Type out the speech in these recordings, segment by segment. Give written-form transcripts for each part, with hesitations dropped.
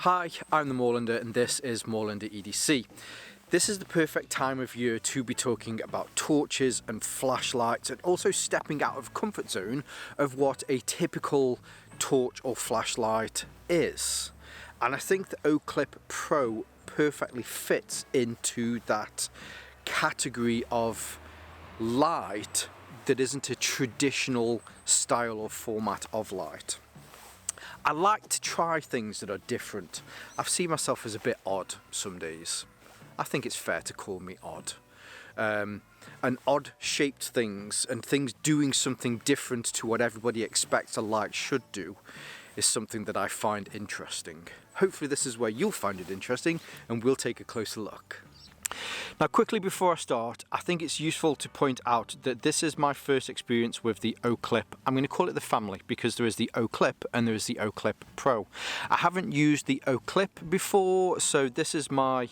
Hi, I'm the Moorlander and this is Moorlander EDC. This is the perfect time of year to be talking about torches and flashlights and also stepping out of comfort zone of what a typical torch or flashlight is. And I think the OClip Pro perfectly fits into that category of light that isn't a traditional style or format of light. I like to try things that are different. I've seen myself as a bit odd some days. I think it's fair to call me odd. And odd shaped things and things doing something different to what everybody expects a light should do is something that I find interesting. Hopefully this is where you'll find it interesting and we'll take a closer look. Now quickly before I start, I think it's useful to point out that this is my first experience with the OClip. I'm going to call it the family because there is the OClip and there is the OClip Pro. I haven't used the OClip before, so this is my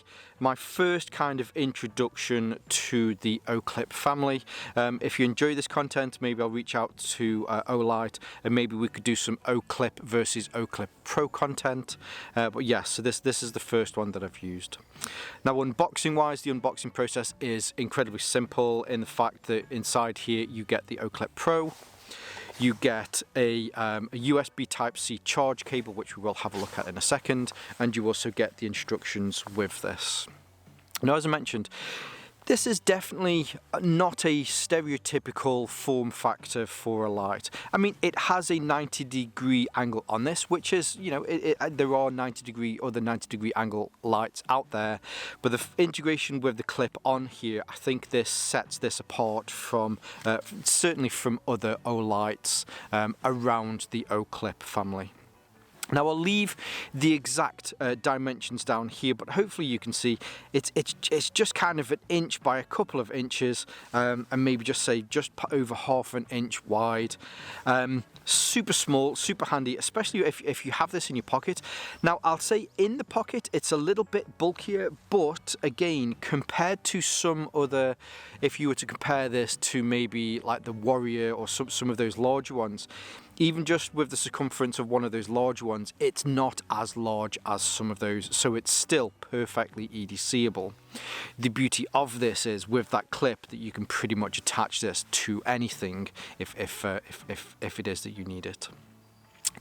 first kind of introduction to the OClip family. If you enjoy this content, maybe I'll reach out to Olight and maybe we could do some OClip versus OClip Pro content. But yes, so this is the first one that I've used. Now unboxing wise, the unboxing process is incredibly simple in the fact that inside here you get the OClip Pro, you get a USB Type-C charge cable, which we will have a look at in a second, and you also get the instructions with this. Now as I mentioned, this is definitely not a stereotypical form factor for a light. I mean, it has a 90-degree angle on this, which is, you know, there are 90-degree angle lights out there, but the integration with the clip on here, I think this sets this apart from, certainly from other Olights around the OClip family. Now I'll leave the exact dimensions down here, but hopefully you can see it's just kind of an inch by a couple of inches, and maybe just say just over half an inch wide. Super small, super handy, especially if you have this in your pocket. Now I'll say in the pocket it's a little bit bulkier, but again, compared to some other, if you were to compare this to maybe like the Warrior or some of those larger ones, even just with the circumference of one of those large ones, it's not as large as some of those, so it's still perfectly EDCable. The beauty of this is with that clip that you can pretty much attach this to anything if it is that you need it.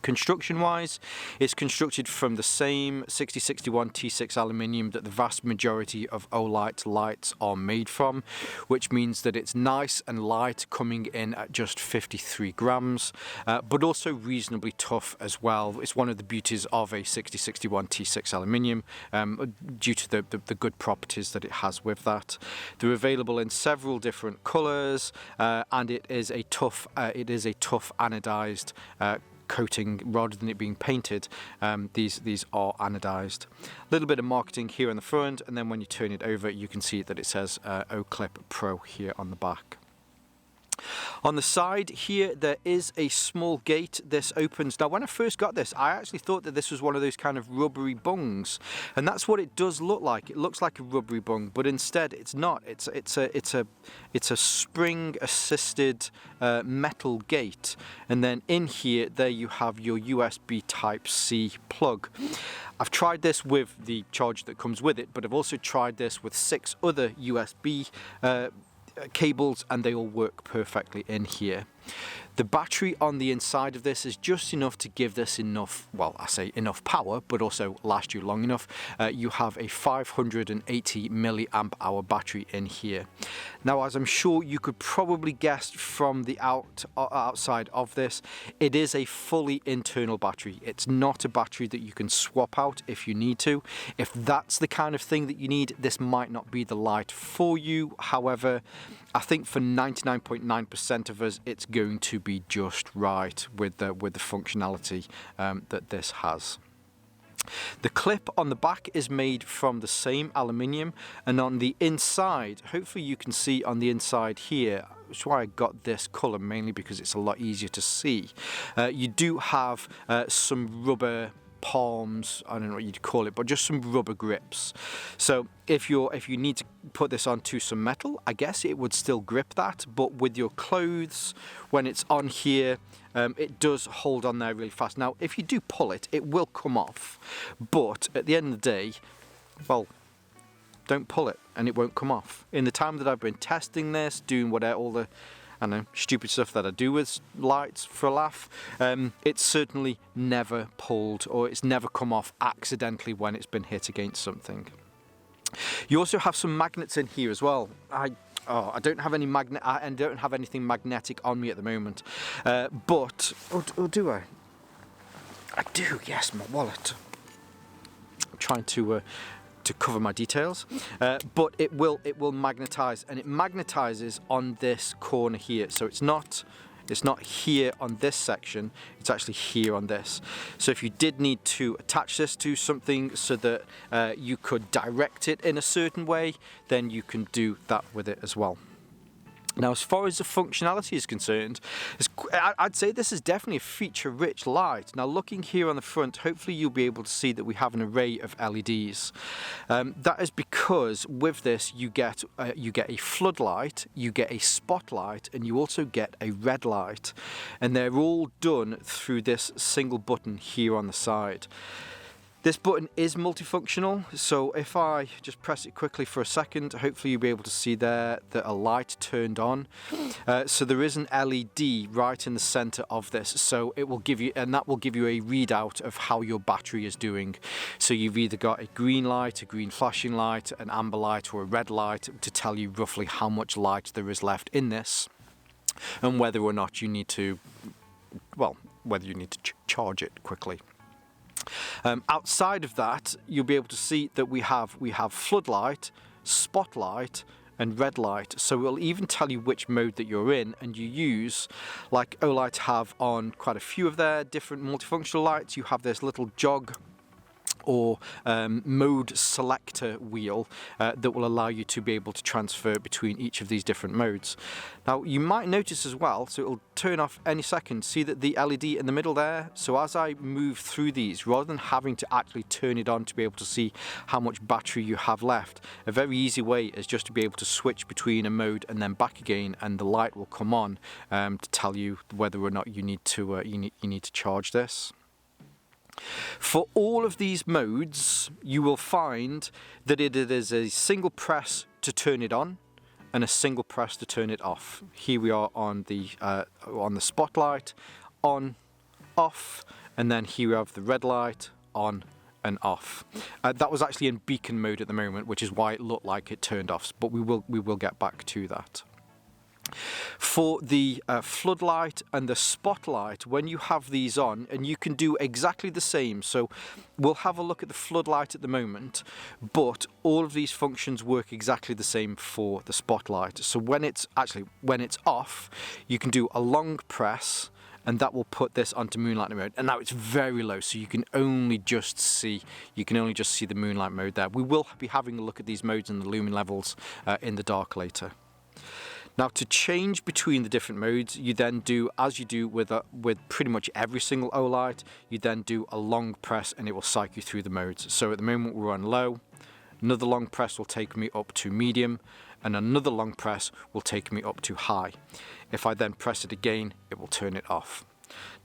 Construction wise, it's constructed from the same 6061 T6 aluminium that the vast majority of Olight lights are made from, which means that it's nice and light, coming in at just 53 grams, but also reasonably tough as well. It's one of the beauties of a 6061 T6 aluminium, due to the good properties that it has with that. They're available in several different colors, and it is a tough anodized coating rather than it being painted. These are anodized. A little bit of marketing here on the front, and then when you turn it over you can see that it says OClip Pro here on the back. On the side here there is a small gate. This opens. Now when I first got this, I actually thought that this was one of those kind of rubbery bungs, and that's what it does look like. It looks like a rubbery bung, but instead it's not. It's a spring assisted metal gate, and then in here there you have your USB Type-C plug. I've tried this with the charger that comes with it, but I've also tried this with 6 other USB cables, and they all work perfectly in here. The battery on the inside of this is just enough to give this enough, well, I say enough power, but also last you long enough. You have a 580 milliamp hour battery in here. Now, as I'm sure you could probably guess from the outside of this, it is a fully internal battery. It's not a battery that you can swap out if you need to. If that's the kind of thing that you need, this might not be the light for you. However, I think for 99.9% of us, it's going to be just right with the functionality that this has. The clip on the back is made from the same aluminium, and on the inside, hopefully you can see on the inside here, which is why I got this colour, mainly because it's a lot easier to see. You do have some rubber palms, I don't know what you'd call it, but just some rubber grips. So if you need to put this onto some metal, I guess it would still grip that, but with your clothes, when it's on here, it does hold on there really fast. Now, if you do pull it, it will come off, but at the end of the day, well, don't pull it and it won't come off. In the time that I've been testing this, doing all the stupid stuff that I do with lights for a laugh, it's certainly never pulled, or it's never come off accidentally when it's been hit against something. You also have some magnets in here as well. I don't have any I don't have anything magnetic on me at the moment, but do I? I do. Yes, my wallet. I'm trying to cover my details, but it will magnetize, and it magnetizes on this corner here. So it's not here on this section, it's actually here on this. So if you did need to attach this to something so that you could direct it in a certain way, then you can do that with it as well. Now, as far as the functionality is concerned, I'd say this is definitely a feature-rich light. Now, looking here on the front, hopefully you'll be able to see that we have an array of LEDs. That is because with this you get a floodlight, you get a spotlight, and you also get a red light, and they're all done through this single button here on the side. This button is multifunctional, so if I just press it quickly for a second, hopefully you'll be able to see there that a light turned on. So there is an LED right in the center of this, so it will give you, and that will give you a readout of how your battery is doing. So you've either got a green light, a green flashing light, an amber light, or a red light to tell you roughly how much light there is left in this, and whether or not you need to, charge it quickly. Outside of that, you'll be able to see that we have floodlight, spotlight, and red light. So it'll even tell you which mode that you're in, and you use, like Olight have on quite a few of their different multifunctional lights, you have this little jog or mode selector wheel that will allow you to be able to transfer between each of these different modes. Now, you might notice as well, so it'll turn off any second. See that the LED in the middle there? So as I move through these, rather than having to actually turn it on to be able to see how much battery you have left, a very easy way is just to be able to switch between a mode and then back again, and the light will come on to tell you whether or not you need to charge this. For all of these modes, you will find that it is a single press to turn it on and a single press to turn it off. Here we are on the spotlight, on, off, and then here we have the red light, on and off. That was actually in beacon mode at the moment, which is why it looked like it turned off, but we will get back to that. For the floodlight and the spotlight, when you have these on, and you can do exactly the same, so we'll have a look at the floodlight at the moment, but all of these functions work exactly the same for the spotlight. So when it's off, you can do a long press, and that will put this onto moonlight mode. And now it's very low, so you can only just see the moonlight mode there. We will be having a look at these modes and the lumen levels in the dark later. Now, to change between the different modes, you then do, as you do with pretty much every single Olight, you then do a long press and it will cycle you through the modes. So at the moment we're on low, another long press will take me up to medium, and another long press will take me up to high. If I then press it again, it will turn it off.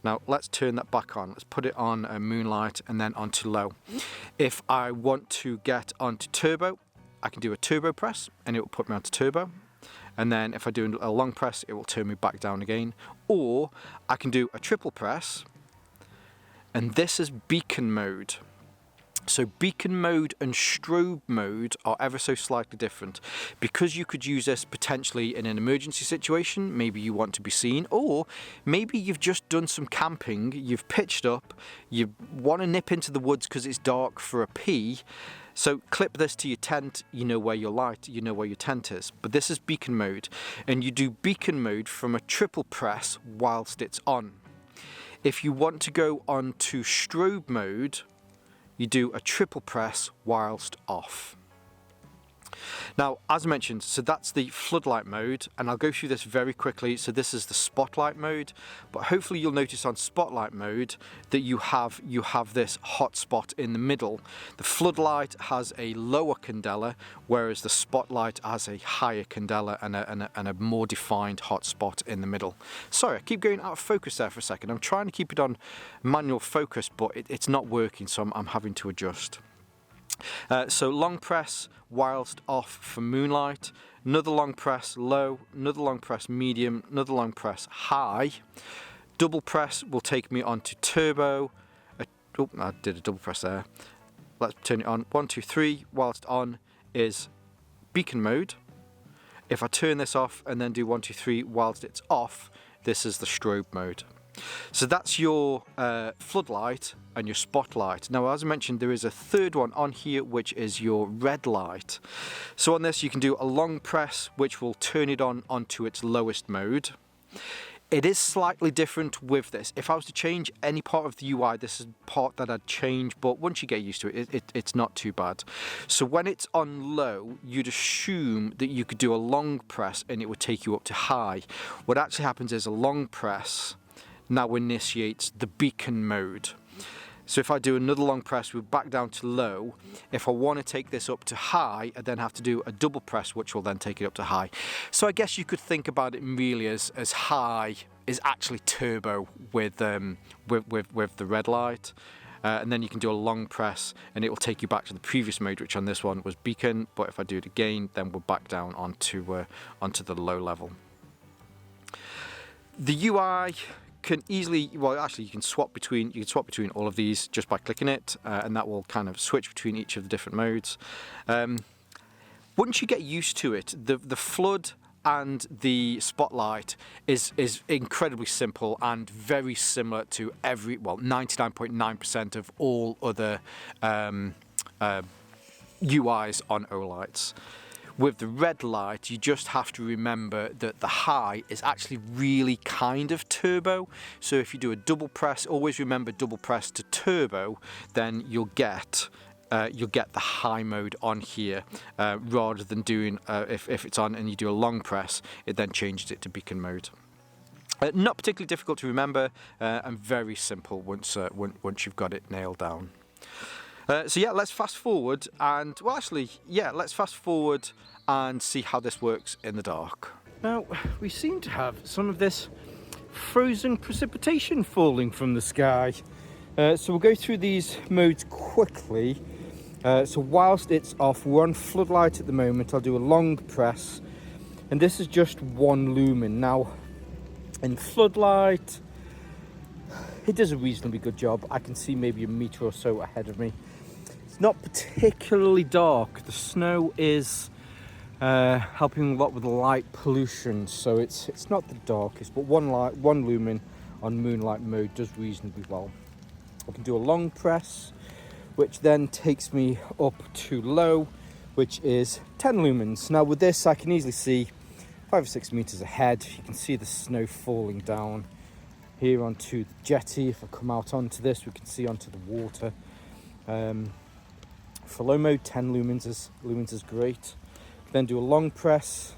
Now let's turn that back on. Let's put it on moonlight and then onto low. If I want to get onto turbo, I can do a turbo press and it will put me onto turbo. And then if I do a long press, it will turn me back down again. Or I can do a triple press, and this is beacon mode. So beacon mode and strobe mode are ever so slightly different, because you could use this potentially in an emergency situation. Maybe you want to be seen, or maybe you've just done some camping, you've pitched up, you want to nip into the woods because it's dark for a pee. So clip this to your tent, you know where your light, you know where your tent is. But this is beacon mode, and you do beacon mode from a triple press whilst it's on. If you want to go on to strobe mode, you do a triple press whilst off. Now, as I mentioned, so that's the floodlight mode, and I'll go through this very quickly. So this is the spotlight mode, but hopefully you'll notice on spotlight mode that you have this hot spot in the middle. The floodlight has a lower candela, whereas the spotlight has a higher candela and a more defined hot spot in the middle. Sorry, I keep going out of focus there for a second. I'm trying to keep it on manual focus, but it's not working, so I'm having to adjust. So long press whilst off for moonlight, another long press low, another long press medium, another long press high. Double press will take me on to turbo. Oh, I did a double press there. Let's turn it on. 1, 2, 3 whilst on is beacon mode. If I turn this off and then do 1, 2, 3 whilst it's off, this is the strobe mode. So that's your floodlight and your spotlight. Now, as I mentioned, there is a third one on here, which is your red light. So on this, you can do a long press, which will turn it on onto its lowest mode. It is slightly different with this. If I was to change any part of the UI, this is the part that I'd change, but once you get used to it, it's not too bad. So when it's on low, you'd assume that you could do a long press and it would take you up to high. What actually happens is a long press now initiates the beacon mode. So if I do another long press, we're back down to low. If I want to take this up to high, I then have to do a double press, which will then take it up to high. So I guess you could think about it really as high is actually turbo with the red light. And then you can do a long press and it will take you back to the previous mode, which on this one was beacon. But if I do it again, then we're back down onto the low level. The UI can easily, well, actually you can swap between all of these just by clicking it, and that will kind of switch between each of the different modes. Once you get used to it, the flood and the spotlight is incredibly simple and very similar to 99.9% of all other UIs on Olights. With the red light, you just have to remember that the high is actually really kind of turbo. So if you do a double press, always remember double press to turbo, then you'll get the high mode on here, rather than doing, if it's on and you do a long press, it then changes it to beacon mode. Not particularly difficult to remember, and very simple once you've got it nailed down. So yeah, let's fast forward and, well actually, yeah, let's fast forward and see how this works in the dark. Now, we seem to have some of this frozen precipitation falling from the sky. So we'll go through these modes quickly. So whilst it's off, we're on floodlight at the moment. I'll do a long press, and this is just 1 lumen. Now, in floodlight, it does a reasonably good job. I can see maybe a meter or so ahead of me. It's not particularly dark. The snow is helping a lot with the light pollution, so it's not the darkest, but 1 lumen on moonlight mode does reasonably well. I can do a long press, which then takes me up to low, which is 10 lumens. Now with this, I can easily see 5 or 6 meters ahead. You can see the snow falling down here onto the jetty. If I come out onto this, we can see onto the water. For low mode, 10 lumens is great. Then do a long press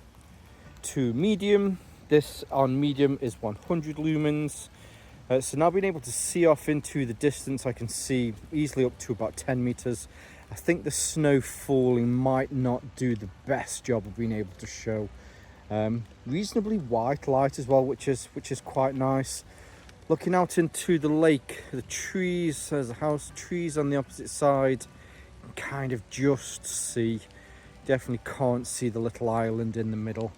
to medium. This on medium is 100 lumens. So now being able to see off into the distance, I can see easily up to about 10 meters. I think the snow falling might not do the best job of being able to show. Reasonably white light as well, which is quite nice. Looking out into the lake, the trees, there's a house, trees on the opposite side. You can kind of just see, definitely can't see the little island in the middle.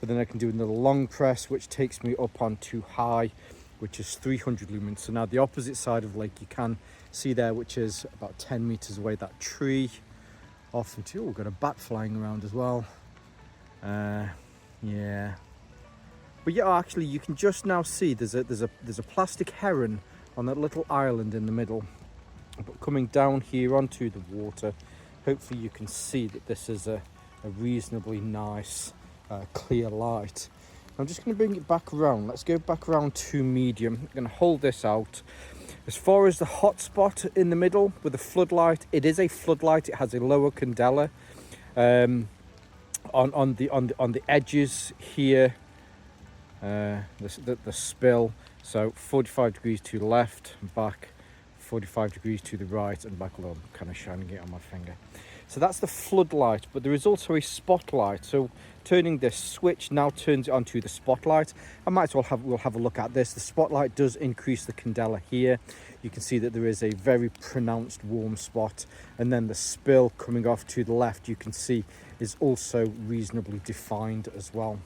But then I can do another long press, which takes me up onto high, which is 300 lumens. So now the opposite side of the lake, you can see there, which is about 10 meters away, that tree off into, oh, we've got a bat flying around as well. Yeah. But yeah, actually, you can just now see there's a plastic heron on that little island in the middle. But coming down here onto the water, hopefully you can see that this is a reasonably nice, clear light. I'm just going to bring it back around. Let's go back around to medium. I'm going to hold this out. As far as the hot spot in the middle with the floodlight, it is a floodlight. It has a lower candela. on the edges here, the spill. So 45 degrees to the left and back, 45 degrees to the right and back. Although I'm kind of shining it on my finger. So that's the floodlight, but there is also a spotlight. So turning this switch now turns it onto the spotlight. I might as well we'll have a look at this. The spotlight does increase the candela here. You can see that there is a very pronounced warm spot, and then the spill coming off to the left, you can see, is also reasonably defined as well.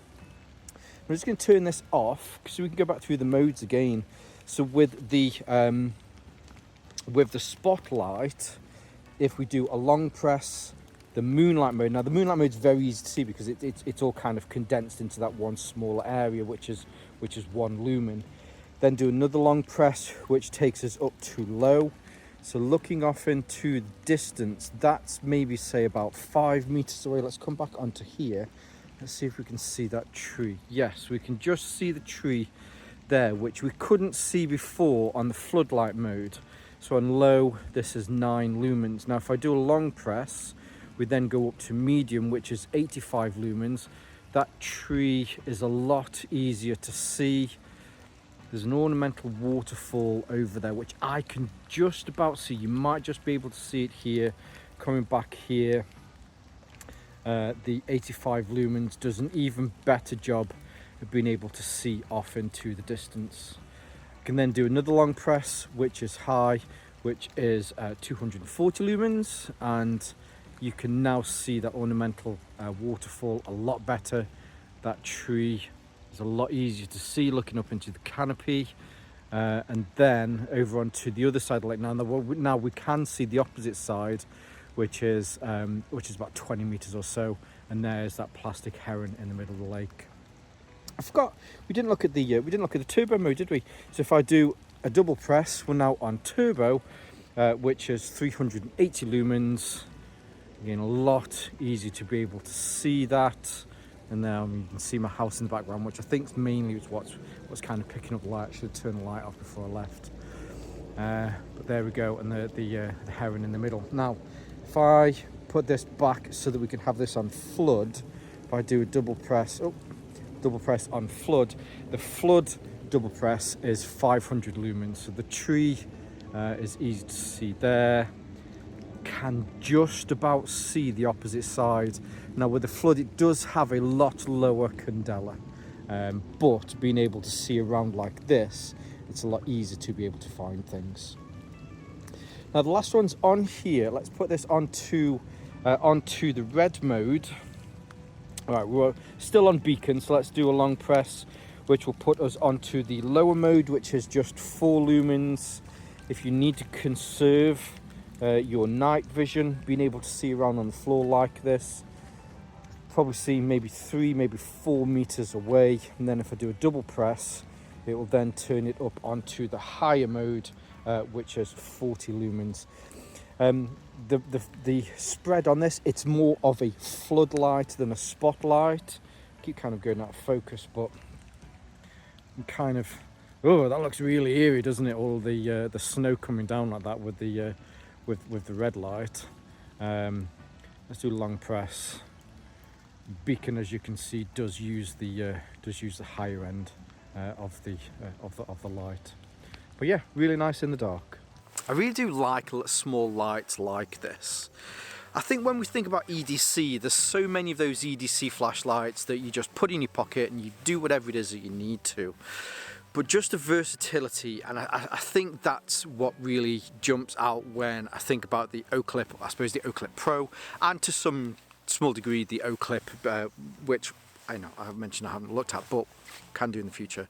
I'm just going to turn this off so we can go back through the modes again. So with the spotlight, if we do a long press, the moonlight mode. Now the moonlight mode is very easy to see because it's all kind of condensed into that one smaller area, which is 1 lumen. Then do another long press, which takes us up to low. So looking off into the distance, that's maybe say about 5 meters away. Let's come back onto here. Let's see if we can see that tree. Yes, we can just see the tree there, which we couldn't see before on the floodlight mode. So on low, this is 9 lumens. Now if I do a long press, we then go up to medium, which is 85 lumens. That tree is a lot easier to see. There's an ornamental waterfall over there, which I can just about see. You might just be able to see it here. Coming back here, the 85 lumens does an even better job of being able to see off into the distance. I can then do another long press, which is high, which is 240 lumens, and you can now see that ornamental waterfall a lot better. That tree is a lot easier to see looking up into the canopy. And then over onto the other side of the lake. Now we can see the opposite side, which is about 20 meters or so, and there's that plastic heron in the middle of the lake. I forgot we didn't look at the turbo mode, did we? So if I do a double press, we're now on turbo, which is 380 lumens. Again, a lot easier to be able to see that. And now you can see my house in the background, which I think mainly is what's kind of picking up the light. I should turn the light off before I left. But there we go, and the heron in the middle. Now, if I put this back so that we can have this on flood, if I do a double press on flood, the flood double press is 500 lumens. So the tree is easy to see there. Can just about see the opposite side. Now with the flood, it does have a lot lower candela, but being able to see around like this, it's a lot easier to be able to find things. Now the last one's on here. Let's put this onto the red mode. All right, we're still on beacon, so let's do a long press, which will put us onto the lower mode, which is just 4 lumens. If you need to conserve your night vision, being able to see around on the floor like this, probably see maybe 3, maybe 4 meters away. And then if I do a double press, it will then turn it up onto the higher mode, which is 40 lumens. The spread on this, it's more of a floodlight than a spotlight. I keep kind of going out of focus, but I'm kind of, oh, that looks really eerie, doesn't it? All the snow coming down like that with the red light. Let's do a long press. Beacon, as you can see, does use the higher end of the light. But yeah, really nice in the dark. I really do like small lights like this. I think when we think about EDC, there's so many of those EDC flashlights that you just put in your pocket and you do whatever it is that you need to. But just the versatility, and I think that's what really jumps out when I think about the OClip, I suppose the OClip Pro, and to some small degree the OClip, which I know I have mentioned I haven't looked at, but can do in the future.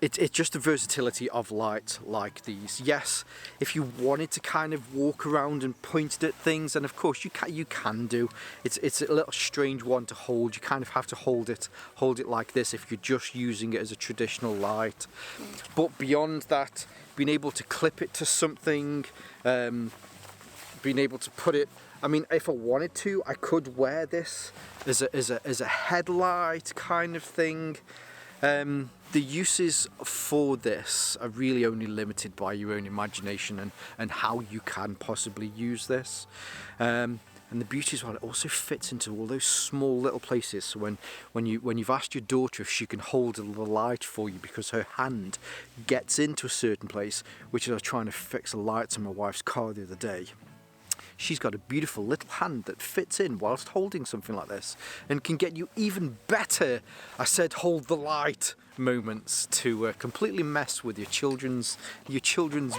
It's just the versatility of lights like these. Yes, if you wanted to kind of walk around and point it at things, and of course you can do. It's a little strange one to hold. You kind of have to hold it like this if you're just using it as a traditional light. But beyond that, being able to clip it to something, being able to put it, I mean, if I wanted to, I could wear this as a headlight kind of thing. The uses for this are really only limited by your own imagination and how you can possibly use this. And And the beauty is, well, it also fits into all those small little places. So when you've asked your daughter if she can hold a little light for you because her hand gets into a certain place, which is I was trying to fix a light on my wife's car the other day. She's got a beautiful little hand that fits in whilst holding something like this and can get you even better, I said hold the light moments to completely mess with your children's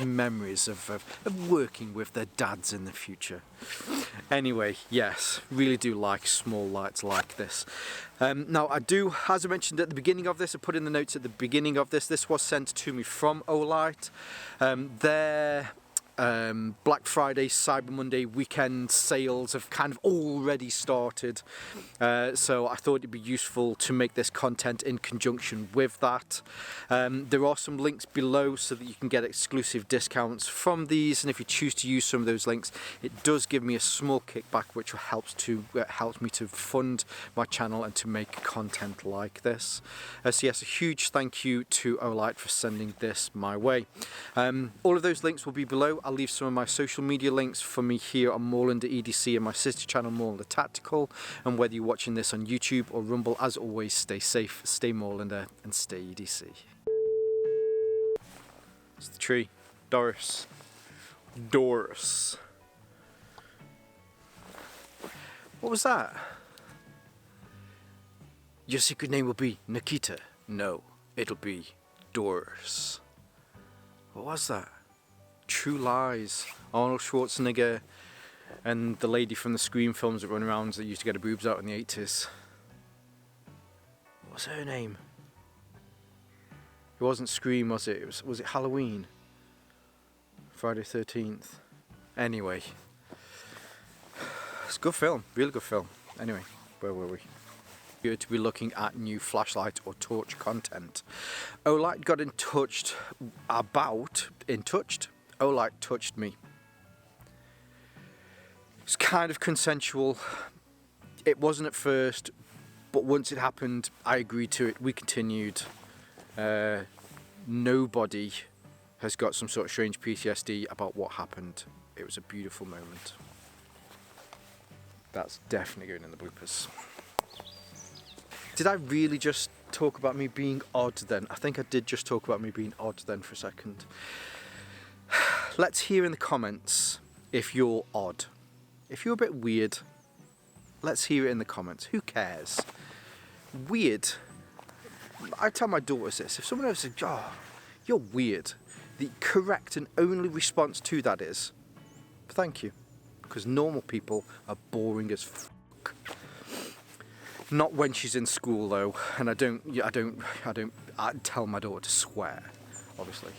memories of working with their dads in the future. Anyway, yes, really do like small lights like this. Now I do, as I mentioned at the beginning of this, I put in the notes at the beginning of this was sent to me from Olight. Their Black Friday, Cyber Monday weekend sales have kind of already started, so I thought it'd be useful to make this content in conjunction with that. There are some links below so that you can get exclusive discounts from these, and if you choose to use some of those links, it does give me a small kickback, which helps me to fund my channel and to make content like this. So yes, a huge thank you to Olight for sending this my way. All of those links will be below. I'll leave some of my social media links for me here on Moorlander EDC and my sister channel Moorlander Tactical. And whether you're watching this on YouTube or Rumble, as always, stay safe, stay Moorlander, and stay EDC. It's the tree. Doris. Doris. What was that? Your secret name will be Nikita. No, it'll be Doris. What was that? True Lies. Arnold Schwarzenegger and the lady from the Scream films that run around that used to get her boobs out in the 80s. What was her name? It wasn't Scream, was it? Was it Halloween? Friday 13th. Anyway. It's a good film. Really good film. Anyway, where were we? Here to be looking at new flashlight or torch content. Olight got in touch Olight touched me. It's kind of consensual. It wasn't at first, but once it happened, I agreed to it. We continued. Nobody has got some sort of strange PTSD about what happened. It was a beautiful moment. That's definitely going in the bloopers. Did I really just talk about me being odd then? I think I did just talk about me being odd then for a second. Let's hear in the comments if you're odd. If you're a bit weird, let's hear it in the comments. Who cares? Weird. I tell my daughters this. If someone else says, oh, you're weird, the correct and only response to that is, thank you. Because normal people are boring as fuck. Not when she's in school though, and I tell my daughter to swear, obviously.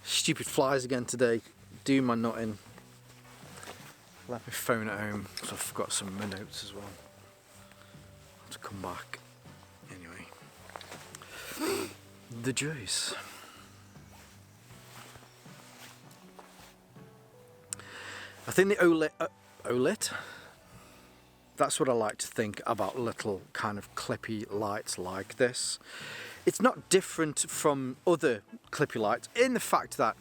Stupid flies again today, doing my nutting. Left my phone at home, so I've got some of my notes as well. I'll have to come back. Anyway. The joys. I think the OLIT? That's what I like to think about little kind of clippy lights like this. It's not different from other clippy lights in the fact that